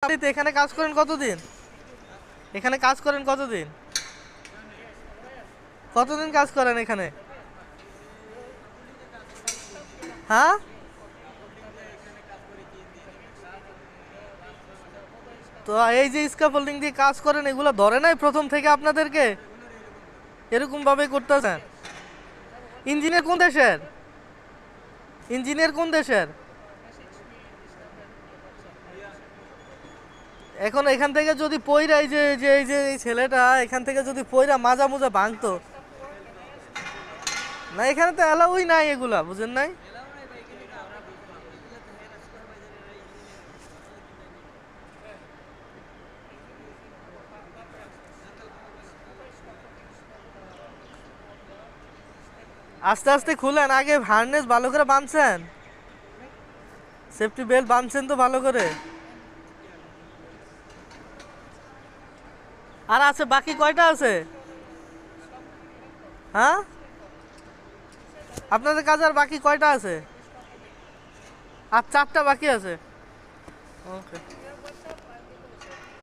আপনি তো এখানে কাজ করেন কতদিন? এখানে কাজ করেন কতদিন? কতদিন কাজ করেন এখানে? হ্যাঁ, তো এই যে স্ক্যাফোল্ডিং দিয়ে কাজ করেন এগুলো ধরে নাই প্রথম থেকে আপনাদেরকে? এরকম ভাবে করতেছেন? ইঞ্জিনিয়ার কোন দেশের? ইঞ্জিনিয়ার কোন দেশের? এখন এখান থেকে যদি পইরা এই ছেলেটা এখান থেকে যদি পইরা মাজা মুজা ভাঙতো, না এখানে তো অ্যালাউই নাই এগুলা, বুঝেন নাই? আস্তে আস্তে খুলেন, আগে হার্নেস ভালো করে বাঁধছেন? সেফটি বেল্ট বাঁধছেন তো ভালো করে? আর আছে বাকি কয়টা আছে? হ্যাঁ, আপনাদের কাজ আর বাকি কয়টা আছে? আর চারটা বাকি আছে। ওকে।